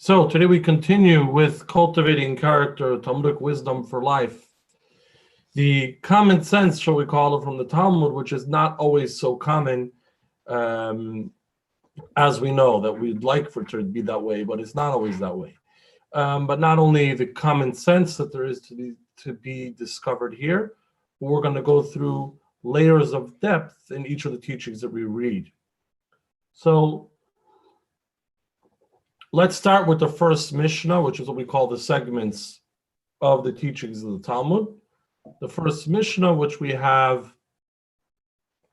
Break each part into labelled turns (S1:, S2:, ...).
S1: So today we continue with Cultivating Character, Talmudic Wisdom for Life. The common sense, shall we call it, from the Talmud, which is not always so common, as we know, that we'd like for it to be that way, but it's not always that way. But not only the common sense that there is to be discovered here, but we're going to go through layers of depth in each of the teachings that we read. So let's start with the first Mishnah, which is what we call the segments of the teachings of the Talmud. The first Mishnah, which we have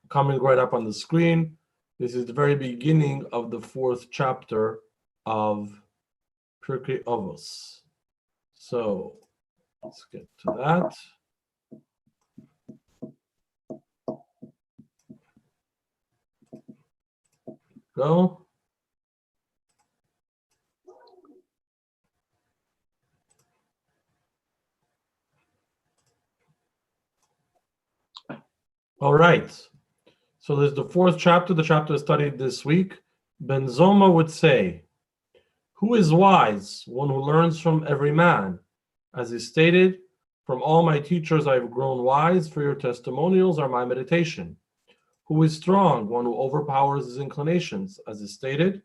S1: coming right up on the screen, this is the very beginning of the fourth chapter of Pirkei Avos. So let's get to that. Go. All right. So there's the fourth chapter, the chapter studied this week. Ben Zoma would say, "Who is wise? One who learns from every man. As is stated, from all my teachers I have grown wise, for your testimonials are my meditation. Who is strong? One who overpowers his inclinations. As is stated,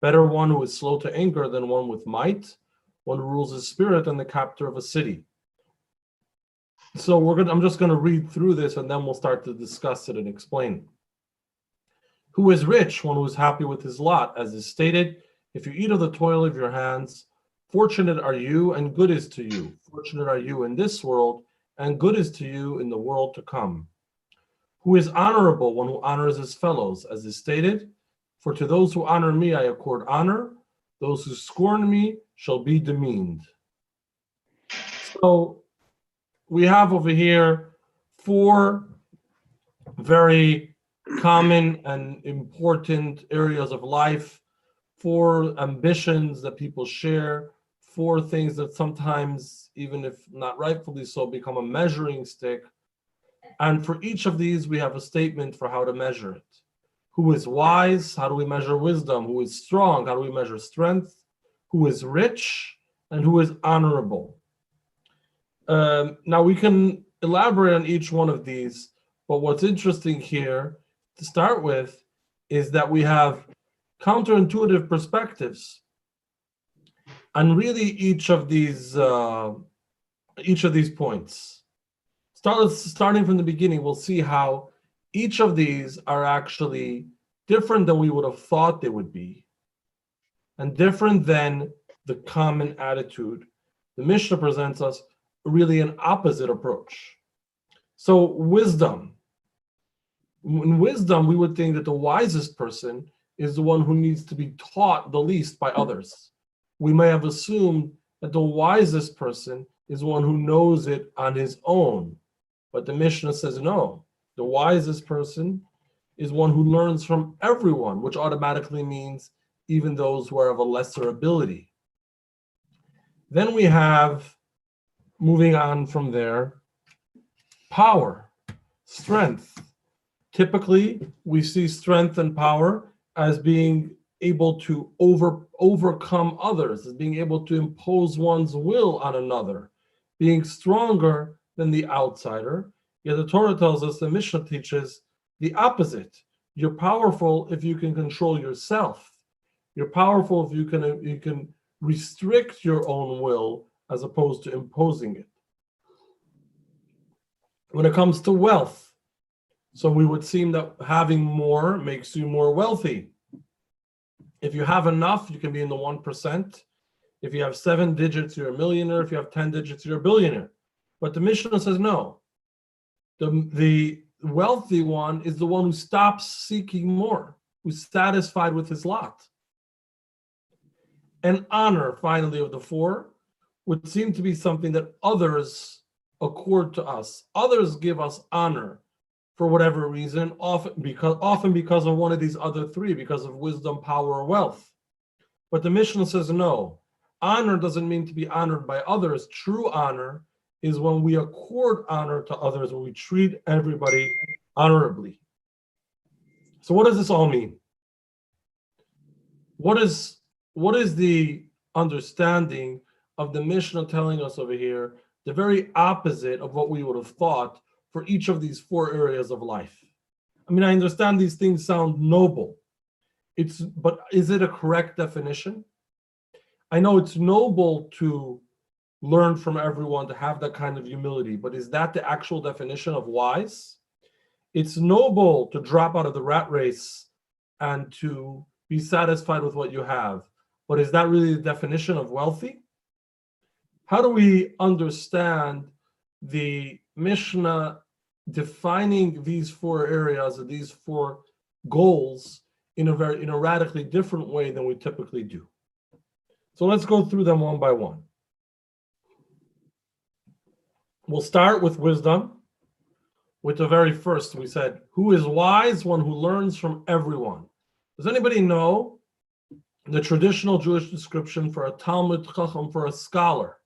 S1: better one who is slow to anger than one with might, one who rules his spirit than the captor of a city." So I'm just going to read through this and then we'll start to discuss it and explain. Who is rich? One who is happy with his lot. As is stated, if you eat of the toil of your hands, fortunate are you and good is to you. Fortunate are you in this world and good is to you in the world to come. Who is honorable? One who honors his fellows. As is stated, for to those who honor me I accord honor. Those who scorn me shall be demeaned. So we have over here four very common and important areas of life, four ambitions that people share, four things that sometimes, even if not rightfully so, become a measuring stick. And for each of these, we have a statement for how to measure it. Who is wise? How do we measure wisdom? Who is strong? How do we measure strength? Who is rich? And who is honorable? Now we can elaborate on each one of these, but what's interesting here to start with is that we have counterintuitive perspectives on really each of these points. Starting from the beginning, we'll see how each of these are actually different than we would have thought they would be, and different than the common attitude. The Mishnah presents us really an opposite approach. So wisdom. In wisdom, we would think that the wisest person is the one who needs to be taught the least by others. We may have assumed that the wisest person is one who knows it on his own. But the Mishnah says no. The wisest person is one who learns from everyone, which automatically means even those who are of a lesser ability. Then we have, moving on from there, power, strength. Typically, we see strength and power as being able to overcome others, as being able to impose one's will on another, being stronger than the outsider. Yet the Torah tells us, the Mishnah teaches the opposite. You're powerful if you can control yourself. You're powerful if you can restrict your own will as opposed to imposing it. When it comes to wealth, so we would seem that having more makes you more wealthy. If you have enough, you can be in the 1%. If you have 7 digits, you're a millionaire. If you have 10 digits, you're a billionaire. But the Mishnah says no. The wealthy one is the one who stops seeking more, who's satisfied with his lot. And honor, finally, of the four, would seem to be something that others accord to us. Others give us honor for whatever reason, often because of one of these other three, because of wisdom, power, or wealth. But the Mishnah says no. Honor doesn't mean to be honored by others. True honor is when we accord honor to others, when we treat everybody honorably. So what does this all mean? What is the understanding of the Mishnah telling us over here the very opposite of what we would have thought for each of these four areas of life. I mean, I understand these things sound noble. But is it a correct definition? I know it's noble to learn from everyone, to have that kind of humility, but is that the actual definition of wise? It's noble to drop out of the rat race and to be satisfied with what you have, but is that really the definition of wealthy? How do we understand the Mishnah defining these four areas or these four goals in a radically different way than we typically do? So let's go through them one by one. We'll start with wisdom. With the very first, we said, who is wise? One who learns from everyone. Does anybody know the traditional Jewish description for a Talmud Chacham, for a scholar,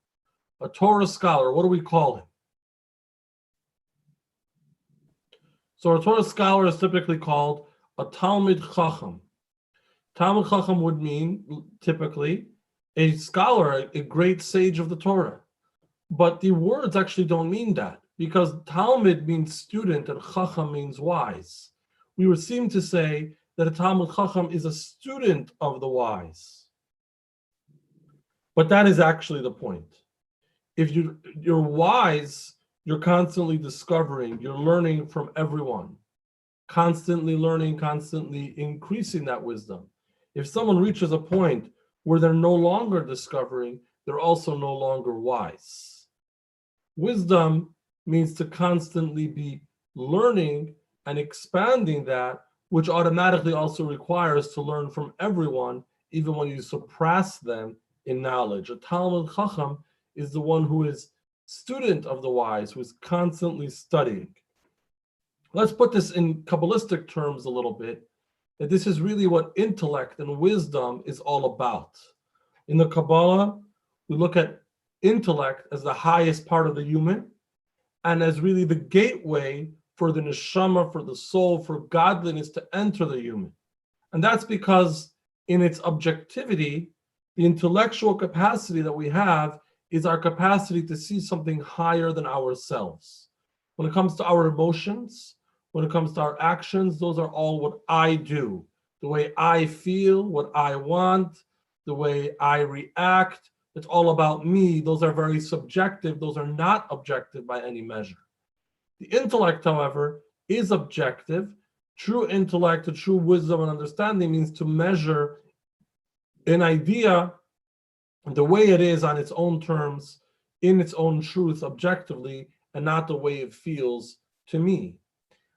S1: a Torah scholar? What do we call him? So a Torah scholar is typically called a Talmud Chacham. Talmud Chacham would mean, typically, a scholar, a great sage of the Torah. But the words actually don't mean that, because Talmud means student and Chacham means wise. We would seem to say that a Talmud Chacham is a student of the wise. But that is actually the point. If you're wise, you're constantly discovering, you're learning from everyone, constantly learning, constantly increasing that wisdom. If someone reaches a point where they're no longer discovering, they're also no longer wise. Wisdom means to constantly be learning and expanding that, which automatically also requires to learn from everyone, even when you surpass them in knowledge. A Talmud Chacham is the one who is student of the wise, who is constantly studying. Let's put this in Kabbalistic terms a little bit, that this is really what intellect and wisdom is all about. In the Kabbalah, we look at intellect as the highest part of the human and as really the gateway for the neshama, for the soul, for godliness to enter the human. And that's because in its objectivity, the intellectual capacity that we have is our capacity to see something higher than ourselves. When it comes to our emotions, when it comes to our actions, those are all what I do. The way I feel, what I want, the way I react, it's all about me. Those are very subjective. Those are not objective by any measure. The intellect, however, is objective. True intellect, true wisdom and understanding means to measure an idea the way it is on its own terms, in its own truth, objectively, and not the way it feels to me.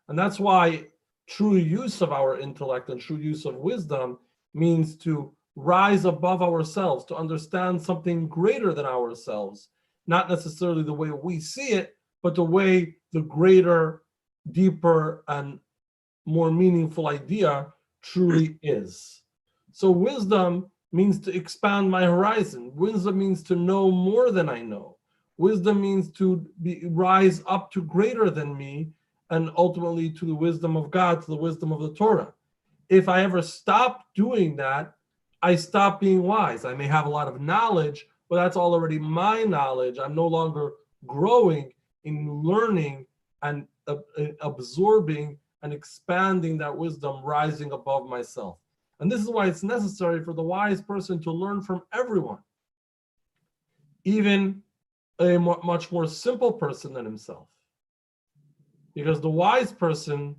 S1: And that's why true use of our intellect and true use of wisdom means to rise above ourselves, to understand something greater than ourselves, not necessarily the way we see it, but the way the greater, deeper, and more meaningful idea truly is. So wisdom means to expand my horizon. Wisdom means to know more than I know. Wisdom means to rise up to greater than me and ultimately to the wisdom of God, to the wisdom of the Torah. If I ever stop doing that, I stop being wise. I may have a lot of knowledge, but that's already my knowledge. I'm no longer growing in learning and absorbing and expanding that wisdom, rising above myself. And this is why it's necessary for the wise person to learn from everyone, even a much more simple person than himself. Because the wise person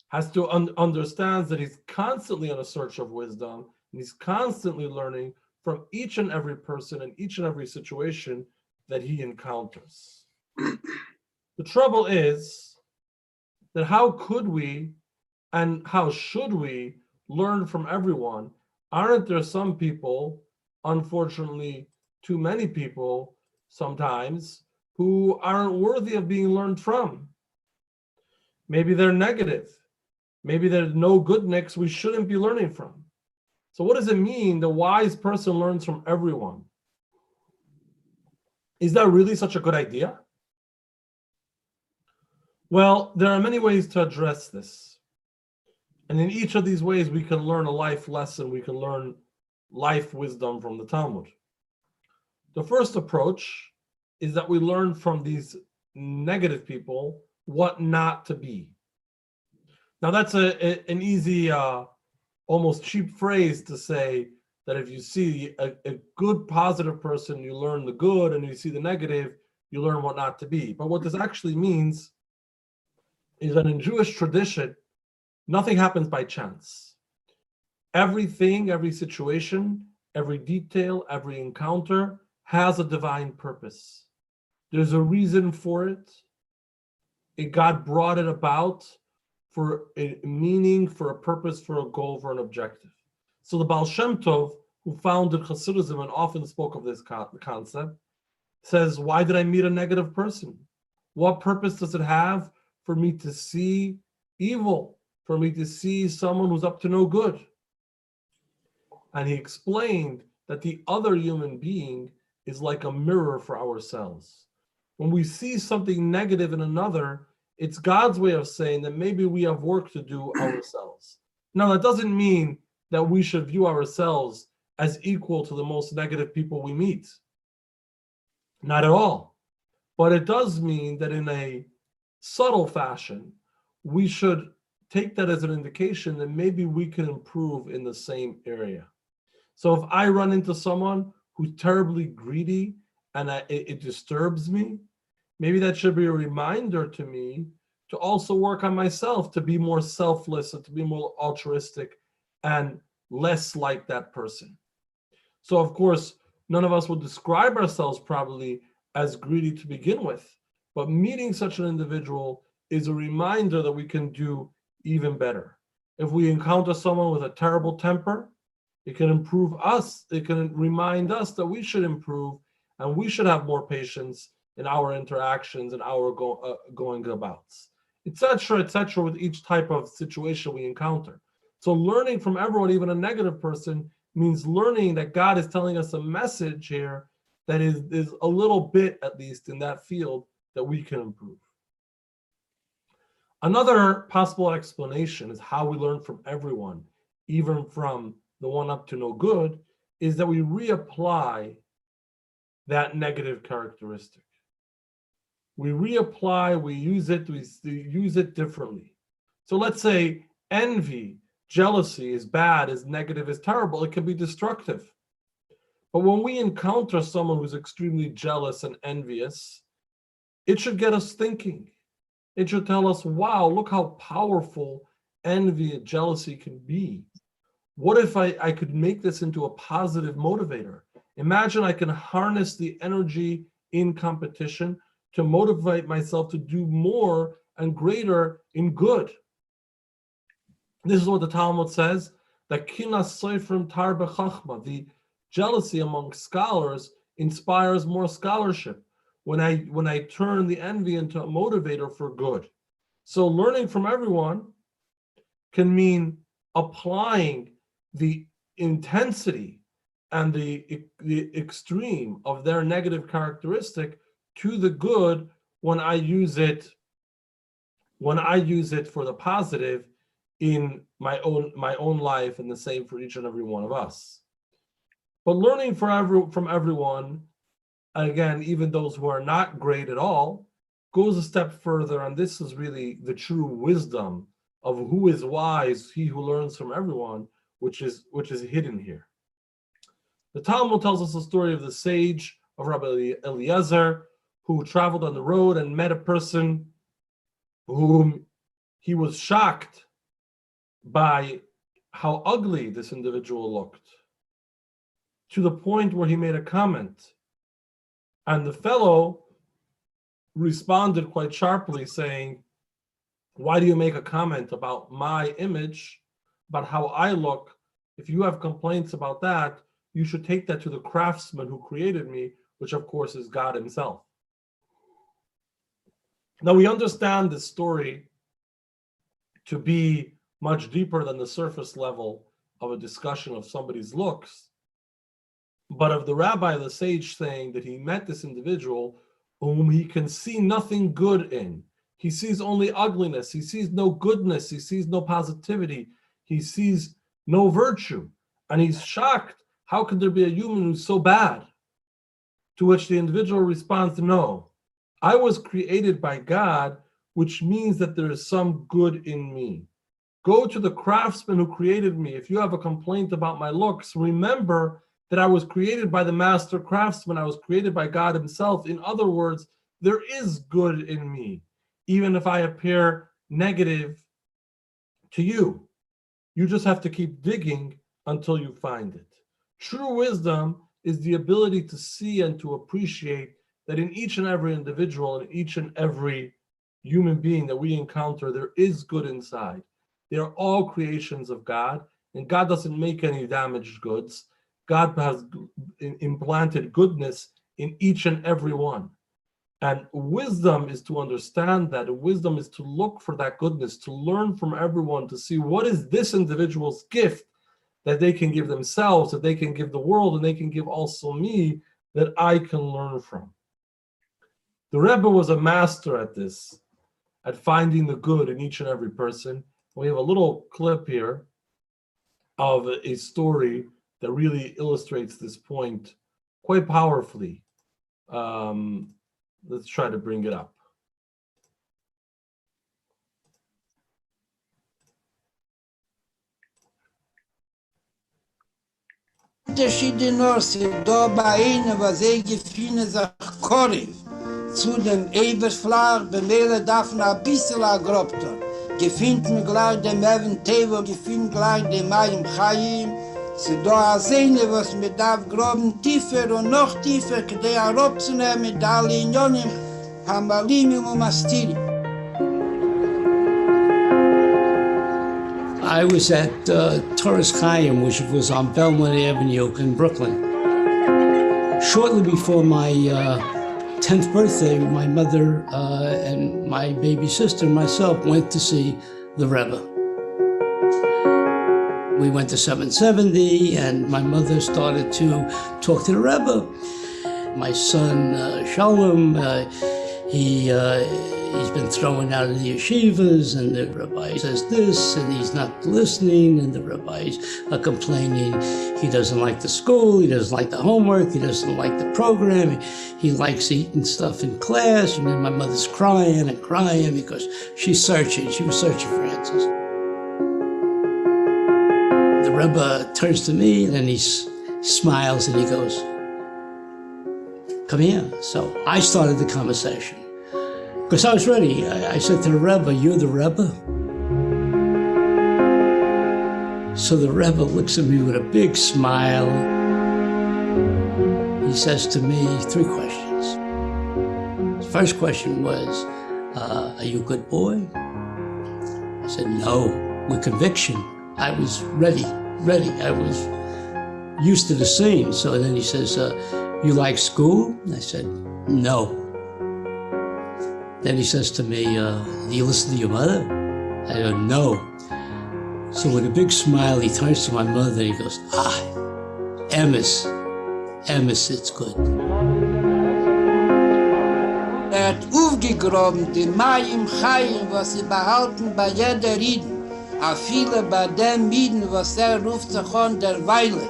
S1: has to understand that he's constantly on a search of wisdom, and he's constantly learning from each and every person and each and every situation that he encounters. The trouble is that how could we and how should we learn from everyone? Aren't there some people, unfortunately, too many people sometimes, who aren't worthy of being learned from? Maybe they're negative. Maybe there's no good nicks we shouldn't be learning from. So what does it mean the wise person learns from everyone? Is that really such a good idea? Well, there are many ways to address this. And in each of these ways, we can learn a life lesson. We can learn life wisdom from the Talmud. The first approach is that we learn from these negative people what not to be. Now that's an easy, almost cheap phrase to say that if you see a good positive person, you learn the good, and you see the negative, you learn what not to be. But what this actually means is that in Jewish tradition, nothing happens by chance. Everything, every situation, every detail, every encounter has a divine purpose. There's a reason for it. God brought it about for a meaning, for a purpose, for a goal, for an objective. So the Baal Shem Tov, who founded Hasidism and often spoke of this concept, says, why did I meet a negative person? What purpose does it have for me to see evil, for me to see someone who's up to no good? And he explained that the other human being is like a mirror for ourselves. When we see something negative in another, it's God's way of saying that maybe we have work to do ourselves. Now, that doesn't mean that we should view ourselves as equal to the most negative people we meet. Not at all. But it does mean that in a subtle fashion, we should take that as an indication that maybe we can improve in the same area. So if I run into someone who's terribly greedy and it disturbs me, maybe that should be a reminder to me to also work on myself, to be more selfless and to be more altruistic and less like that person. So of course, none of us would describe ourselves probably as greedy to begin with, but meeting such an individual is a reminder that we can do even better. If we encounter someone with a terrible temper, it can improve us. It can remind us that we should improve and we should have more patience in our interactions and our going abouts, etc., with each type of situation we encounter. So learning from everyone, even a negative person, means learning that God is telling us a message here that is a little bit, at least in that field, that we can improve. Another possible explanation is how we learn from everyone, even from the one up to no good, is that we reapply that negative characteristic. We reapply, we use it differently. So let's say envy, jealousy is bad, is negative, is terrible. It can be destructive. But when we encounter someone who's extremely jealous and envious, it should get us thinking. It should tell us, wow, look how powerful envy and jealousy can be. What if I could make this into a positive motivator? Imagine I can harness the energy in competition to motivate myself to do more and greater in good. This is what the Talmud says, that kinas soifrim tar b'chachma, the jealousy among scholars inspires more scholarship when I turn the envy into a motivator for good. So learning from everyone can mean applying the intensity and the extreme of their negative characteristic to the good when I use it for the positive in my own life, and the same for each and every one of us. But learning from everyone, again, even those who are not great at all, goes a step further, and this is really the true wisdom of who is wise, he who learns from everyone, which is hidden here. The Talmud tells us the story of the sage of Rabbi Eliezer, who traveled on the road and met a person whom he was shocked by how ugly this individual looked, to the point where he made a comment. And the fellow responded quite sharply, saying, why do you make a comment about my image, about how I look? If you have complaints about that, you should take that to the craftsman who created me, which of course is God himself. Now we understand this story to be much deeper than the surface level of a discussion of somebody's looks, but of the rabbi, the sage, saying that he met this individual whom he can see nothing good in. He sees only ugliness. He sees no goodness. He sees no positivity. He sees no virtue. And he's shocked How could there be a human who's so bad? To which the individual responds, no, I was created by God, which means that there is some good in me. Go to the craftsman who created me. If you have a complaint about my looks, remember that I was created by the master craftsman. I was created by God himself. In other words, there is good in me, even if I appear negative to you. You just have to keep digging until you find it. True wisdom is the ability to see and to appreciate that in each and every individual, in each and every human being that we encounter, there is good inside. They are all creations of God, and God doesn't make any damaged goods. God has implanted goodness in each and every one. And wisdom is to understand that. Wisdom is to look for that goodness, to learn from everyone, to see what is this individual's gift that they can give themselves, that they can give the world, and they can give also me, that I can learn from. The Rebbe was a master at this, at finding the good in each and every person. We have a little clip here of a story that really illustrates this point quite powerfully. Let's try to bring it up.
S2: Unterschiede nur sind da bei ihnen, was sie gefühlen sich Korriv. Zu dem Eberflach, bemehle darf man ein bisschen agrobter. Gefühlt mir gleich dem Even Tevo, gefühlt gleich dem Mayim Chayim. Sie da a Sehne, was mir darf groben tiefer und noch tiefer, kdei arobzunehmen mit alle Unionen, Hamalim und Mastirim.
S3: I was at Torres Chaim, which was on Belmont Avenue in Brooklyn. Shortly before my 10th birthday, my mother and my baby sister and myself went to see the Rebbe. We went to 770, and my mother started to talk to the Rebbe. My son, Shalom, he's been thrown out of the yeshivas, and the rabbi says this, and he's not listening, and the rabbis are complaining he doesn't like the school, he doesn't like the homework, he doesn't like the program, he likes eating stuff in class, and then my mother's crying and crying because she was searching for answers. The Rebbe turns to me, and he smiles, and he goes, come here. So I started the conversation. Because I was ready. I said to the Rebbe, you're the Rebbe? So the Rebbe looks at me with a big smile. He says to me 3 questions. The first question was, are you a good boy? I said, no, with conviction. I was ready. I was used to the scene. So then he says, you like school? I said, no. Then he says to me, do you listen to your mother? I go, no. So with a big smile, he turns to my mother and he goes, Emes, it's good.
S2: Hat aufgegraben, die Mayim Chayim, was sie behalten bei jeder Rieden, a viele bei dem Mieden, was ruft sich an der Weiler.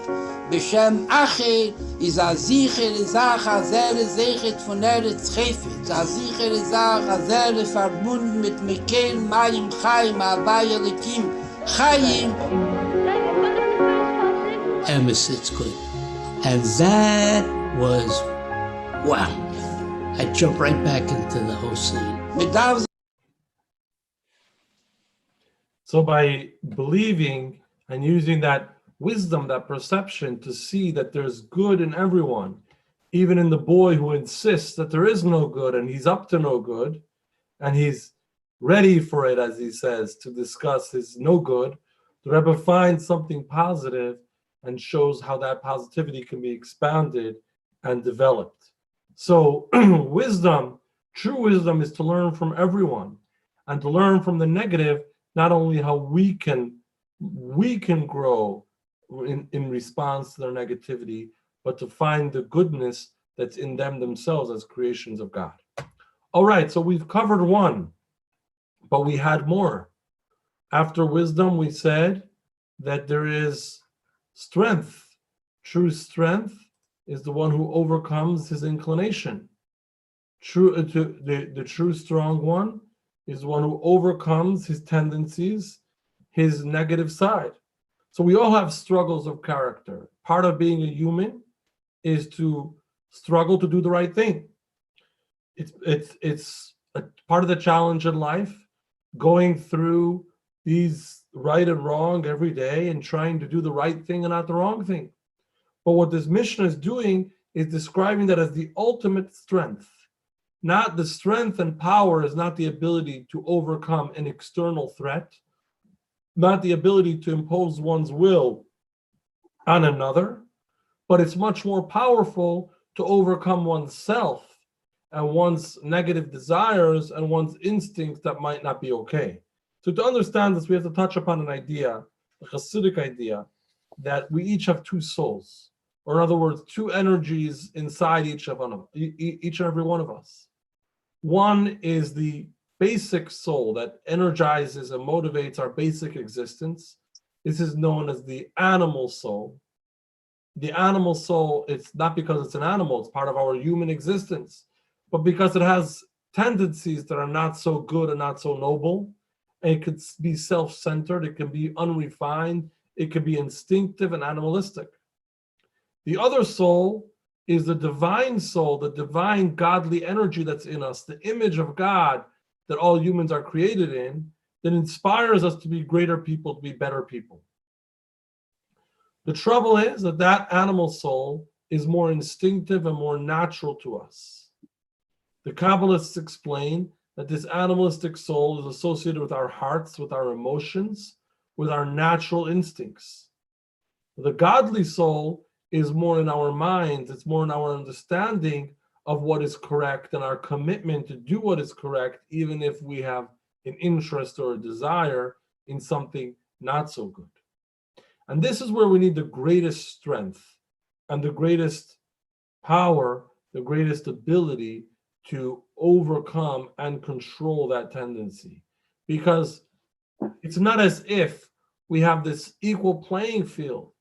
S2: Beshem Acher is a sichere Sache, a sechet von Eretz Chefetz, a sichere Sache, a verbunden mit Mekel, Mayim, Chaim, Havai Elikim, Chaim.
S3: Emes, it's good. And that was, wow. I jumped right back into the whole scene.
S1: So by believing and using that wisdom, that perception to see that there's good in everyone, even in the boy who insists that there is no good and he's up to no good, and he's ready for it, as he says, to discuss his no good, the Rebbe finds something positive and shows how that positivity can be expanded and developed. So wisdom, true wisdom, is to learn from everyone and to learn from the negative, not only how we can grow in response to their negativity, but to find the goodness that's in them themselves as creations of God. All right, so we've covered one, but we had more. After wisdom, we said that there is strength. True strength is the one who overcomes his inclination. The true strong one is one who overcomes his tendencies, his negative side. So we all have struggles of character. Part of being a human is to struggle to do the right thing. It's a part of the challenge in life, going through these right and wrong every day and trying to do the right thing and not the wrong thing. But what this Mishnah is doing is describing that as the ultimate strength. Not the strength and power is not the ability to overcome an external threat, not the ability to impose one's will on another, but it's much more powerful to overcome oneself and one's negative desires and one's instincts that might not be okay. So to understand this, we have to touch upon an idea, a Hasidic idea, that we each have two souls, or in other words, two energies inside each and every one of us. One is the basic soul that energizes and motivates our basic existence. This is known as the animal soul. The animal soul, it's not because it's an animal, it's part of our human existence, but because it has tendencies that are not so good and not so noble. And it could be self-centered, it can be unrefined, it could be instinctive and animalistic. The other soul is the divine soul, the divine godly energy that's in us, the image of God that all humans are created in, that inspires us to be greater people, to be better people. The trouble is that that animal soul is more instinctive and more natural to us. The Kabbalists explain that this animalistic soul is associated with our hearts, with our emotions, with our natural instincts. The godly soul is more in our minds, it's more in our understanding of what is correct and our commitment to do what is correct, even if we have an interest or a desire in something not so good. And this is where we need the greatest strength and the greatest power, the greatest ability to overcome and control that tendency. Because it's not as if we have this equal playing field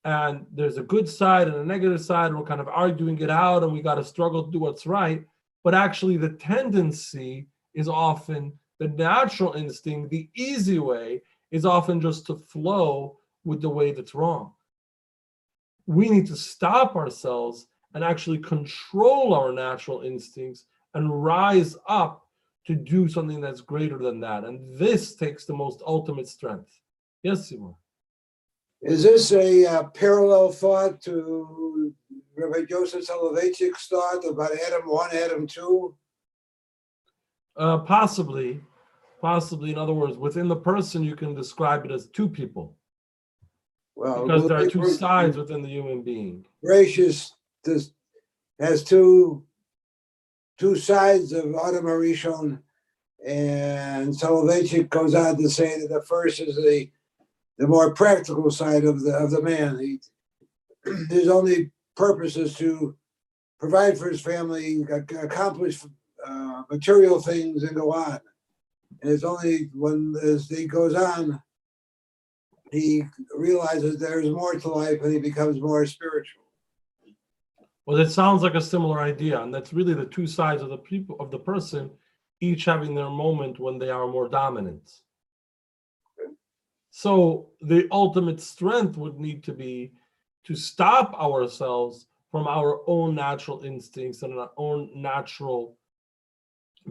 S1: and there's a good side and a negative side, and we're kind of arguing it out and we got to struggle to do what's right. But actually the tendency is often the natural instinct, the easy way is often just to flow with the way that's wrong. We need to stop ourselves and actually control our natural instincts and rise up to do something that's greater than that. And this takes the most ultimate strength. Yes, Simon?
S2: Is this a parallel thought to Rabbi Joseph Soloveitchik's thought about Adam 1, Adam 2?
S1: Possibly. In other words, within the person, you can describe it as two people.
S2: Well,
S1: because there are two sides within the human being.
S2: Gracious has two sides of Adam Arishon, and Soloveitchik goes on to say that the first is the more practical side of the man. His only purpose is to provide for his family, accomplish material things, and go on. And it's only when, as he goes on, he realizes there's more to life and he becomes more spiritual.
S1: Well, it sounds like a similar idea, and that's really the two sides of the person, each having their moment when they are more dominant. So the ultimate strength would need to be to stop ourselves from our own natural instincts and our own natural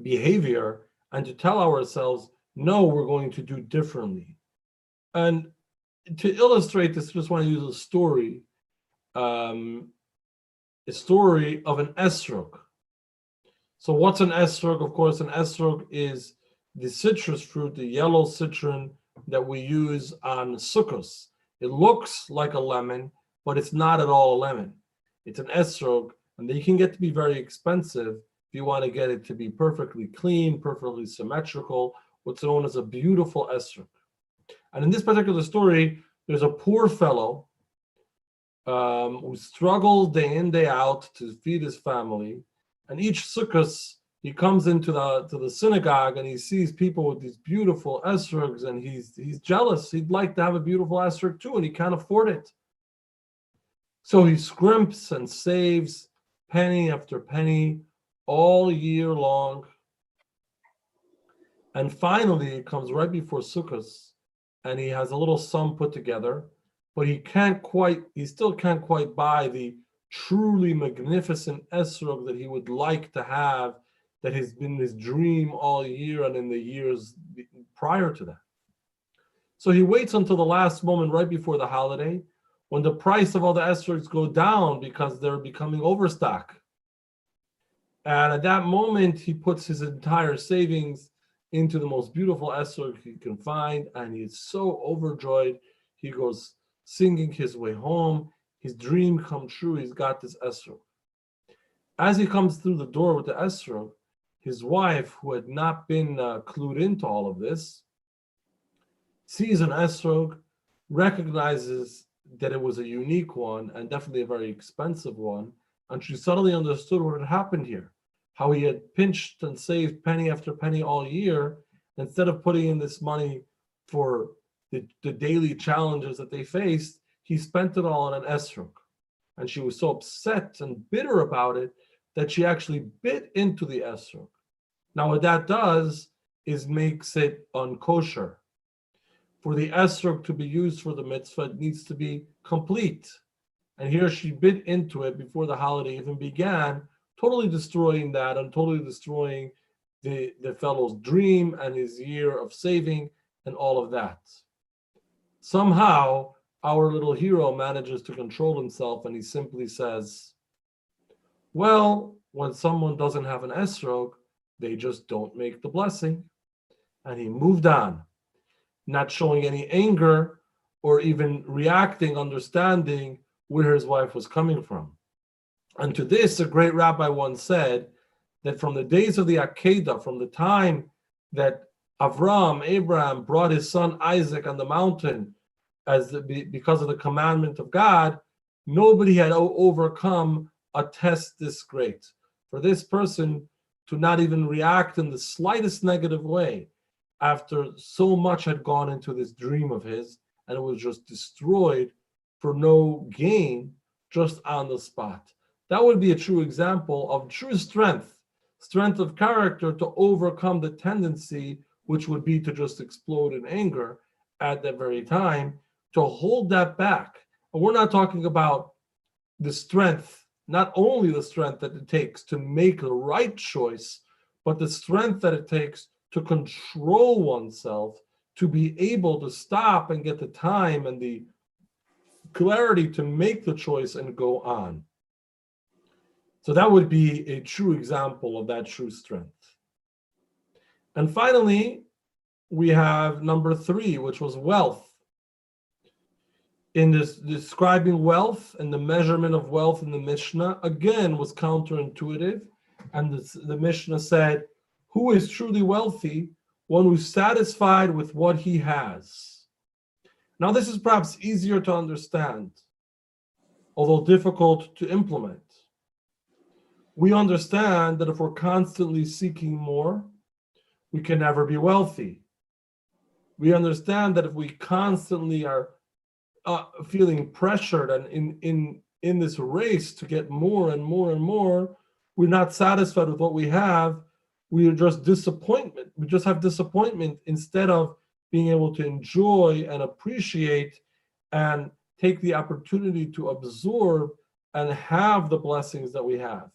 S1: behavior, and to tell ourselves, no, we're going to do differently. And to illustrate this, I just want to use a story of an esrog. So what's an esrog? Of course, an esrog is the citrus fruit, the yellow citron that we use on sukkos. It looks like a lemon, but it's not at all a lemon. It's an esrog, and they can get to be very expensive if you want to get it to be perfectly clean, perfectly symmetrical, what's known as a beautiful esrog. And in this particular story, there's a poor fellow who struggles day in, day out to feed his family. And each sukkos, he comes into the synagogue and he sees people with these beautiful esrogs, and he's jealous. He'd like to have a beautiful esrog too, and he can't afford it. So he scrimps and saves penny after penny all year long. And finally, it comes right before Sukkot, and he has a little sum put together, but he still can't quite buy the truly magnificent esrog that he would like to have, that has been his dream all year and in the years prior to that. So he waits until the last moment right before the holiday, when the price of all the esrogs go down because they're becoming overstock. And at that moment, he puts his entire savings into the most beautiful esrog he can find, and he is so overjoyed. He goes singing his way home. His dream come true. He's got this esrog. As he comes through the door with the esrog, his wife, who had not been clued into all of this, sees an esrog, recognizes that it was a unique one and definitely a very expensive one, and she suddenly understood what had happened here. How he had pinched and saved penny after penny all year, instead of putting in this money for the daily challenges that they faced, he spent it all on an esrog. And she was so upset and bitter about it that she actually bit into the esrog. Now, what that does is makes it unkosher. For the esrog to be used for the mitzvah, it needs to be complete. And here she bit into it before the holiday even began, totally destroying that and totally destroying the fellow's dream and his year of saving and all of that. Somehow, our little hero manages to control himself, and he simply says, well, when someone doesn't have an esrog, they just don't make the blessing. And he moved on, not showing any anger or even reacting, understanding where his wife was coming from. And to this, a great rabbi once said that from the days of the Akedah, from the time that Abraham brought his son Isaac on the mountain because of the commandment of God, nobody had overcome a test this great. For this person to not even react in the slightest negative way after so much had gone into this dream of his, and it was just destroyed for no gain, just on the spot. That would be a true example of true strength of character to overcome the tendency, which would be to just explode in anger at that very time, to hold that back. And we're not talking about the strength, not only the strength that it takes to make the right choice, but the strength that it takes to control oneself, to be able to stop and get the time and the clarity to make the choice and go on. So that would be a true example of that true strength. And finally, we have number 3, which was wealth. In this describing wealth and the measurement of wealth in the Mishnah, again, was counterintuitive. And the Mishnah said, who is truly wealthy? One who's satisfied with what he has. Now, this is perhaps easier to understand, although difficult to implement. We understand that if we're constantly seeking more, we can never be wealthy. We understand that if we constantly are feeling pressured and in this race to get more and more and more, we're not satisfied with what we have. We are just disappointment. We just have disappointment instead of being able to enjoy and appreciate and take the opportunity to absorb and have the blessings that we have.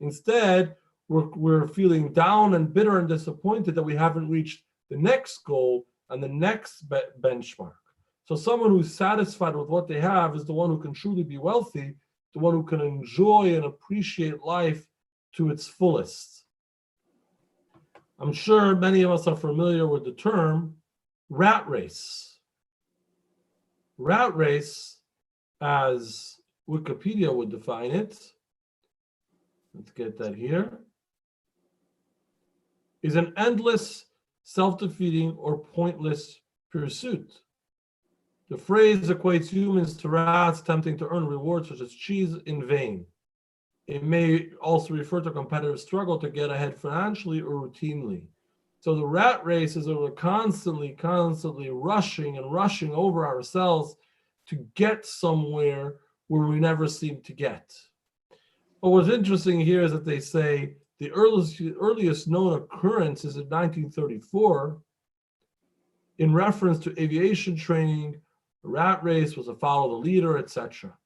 S1: Instead, we're feeling down and bitter and disappointed that we haven't reached the next goal and the next benchmark. So someone who's satisfied with what they have is the one who can truly be wealthy, the one who can enjoy and appreciate life to its fullest. I'm sure many of us are familiar with the term rat race. Rat race, as Wikipedia would define it, let's get that here, is an endless, self-defeating, or pointless pursuit. The phrase equates humans to rats attempting to earn rewards such as cheese in vain. It may also refer to a competitive struggle to get ahead financially or routinely. So the rat race is that we're constantly rushing over ourselves to get somewhere where we never seem to get. But what's interesting here is that they say the earliest known occurrence is in 1934 in reference to aviation training. A rat race was a follow the leader, etc.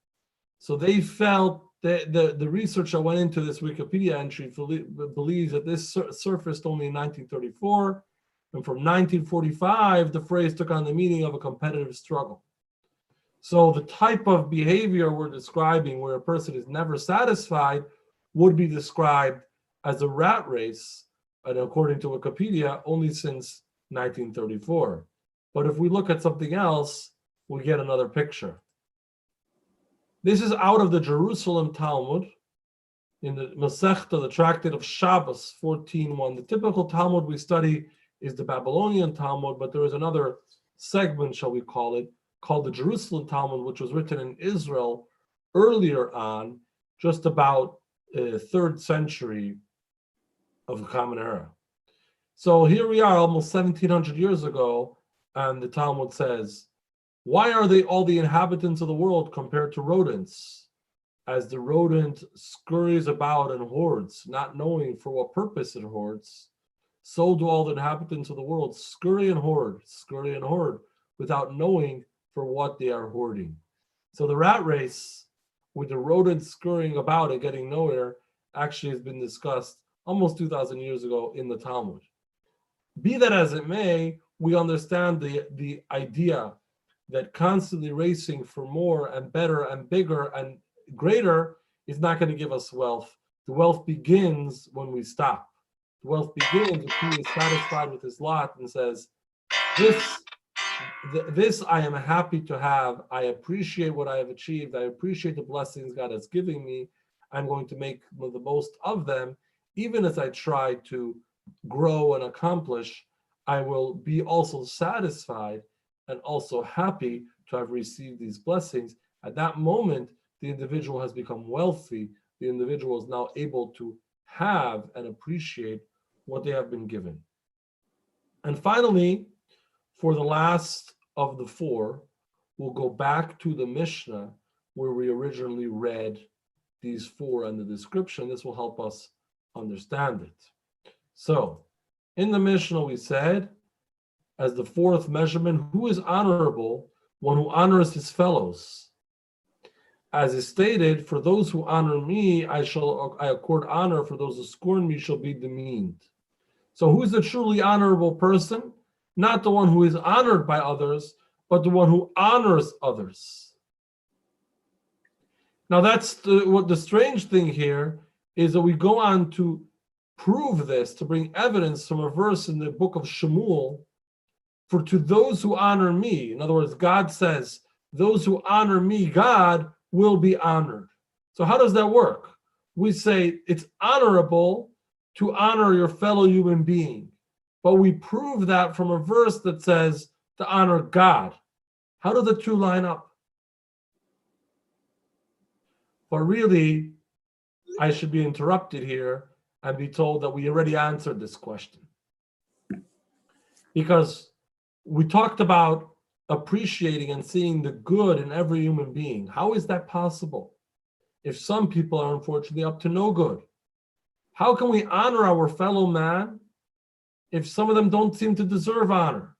S1: So they felt that the research that went into this Wikipedia entry believes that this surfaced only in 1934, and from 1945 the phrase took on the meaning of a competitive struggle. So the type of behavior we're describing, where a person is never satisfied, would be described as a rat race, and according to Wikipedia, only since 1934. But if we look at something else, we get another picture. This is out of the Jerusalem Talmud, in the Masechta, the Tractate of Shabbos 14:1. The typical Talmud we study is the Babylonian Talmud, but there is another segment, shall we call it, called the Jerusalem Talmud, which was written in Israel earlier on, just about 3rd century of the Common Era. So here we are, almost 1700 years ago, and the Talmud says, why are they all the inhabitants of the world compared to rodents? As the rodent scurries about in hordes, not knowing for what purpose it hoards, so do all the inhabitants of the world scurry and hoard, without knowing for what they are hoarding. So the rat race, with the rodents scurrying about and getting nowhere, actually has been discussed almost 2,000 years ago in the Talmud. Be that as it may, we understand the idea that constantly racing for more and better and bigger and greater is not going to give us wealth. The wealth begins when we stop. The wealth begins if he is satisfied with his lot and says, this I am happy to have. I appreciate what I have achieved. I appreciate the blessings God has given me. I'm going to make the most of them. Even as I try to grow and accomplish, I will be also satisfied and also happy to have received these blessings. At that moment, the individual has become wealthy. The individual is now able to have and appreciate what they have been given. And finally, for the last of the four, we'll go back to the Mishnah where we originally read these four and the description. This will help us understand it. So, in the Mishnah we said, as the fourth measurement, who is honorable? One who honors his fellows. As is stated, for those who honor me, I accord honor. For those who scorn me shall be demeaned. So who is the truly honorable person? Not the one who is honored by others, but the one who honors others. Now that's what the strange thing here is, that we go on to prove this, to bring evidence from a verse in the book of Shemuel. For to those who honor me, in other words, God says, those who honor me, God will be honored. So how does that work? We say it's honorable to honor your fellow human being, but we prove that from a verse that says to honor God. How do the two line up? But really, I should be interrupted here and be told that we already answered this question. Because we talked about appreciating and seeing the good in every human being. How is that possible if some people are unfortunately up to no good? How can we honor our fellow man if some of them don't seem to deserve honor?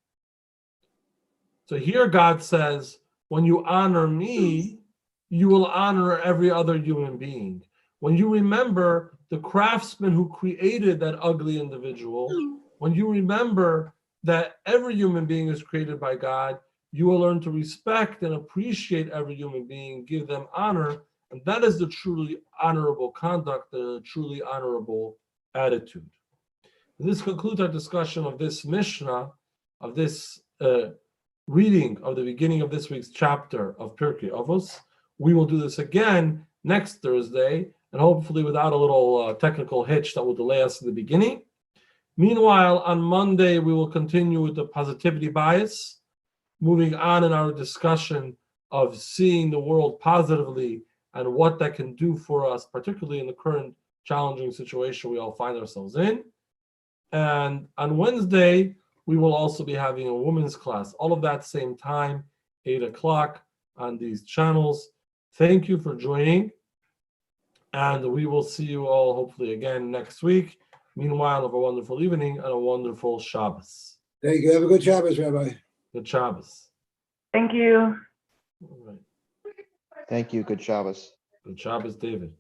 S1: So here God says, when you honor me, you will honor every other human being. When you remember the craftsman who created that ugly individual, when you remember that every human being is created by God, you will learn to respect and appreciate every human being, give them honor, and that is the truly honorable conduct, the truly honorable attitude. And this concludes our discussion of this Mishnah, of this reading of the beginning of this week's chapter of Pirkei Avos. We will do this again next Thursday, and hopefully without a little technical hitch that will delay us in the beginning. Meanwhile, on Monday, we will continue with the positivity bias, moving on in our discussion of seeing the world positively and what that can do for us, particularly in the current challenging situation we all find ourselves in. And on Wednesday, we will also be having a women's class, all of that same time, 8 o'clock on these channels. Thank you for joining. And we will see you all hopefully again next week. Meanwhile, have a wonderful evening and a wonderful Shabbos.
S2: Thank you. Have a good Shabbos, Rabbi.
S1: Good Shabbos.
S4: Thank you.
S1: All right.
S5: Thank you. Good Shabbos.
S1: Good Shabbos, David.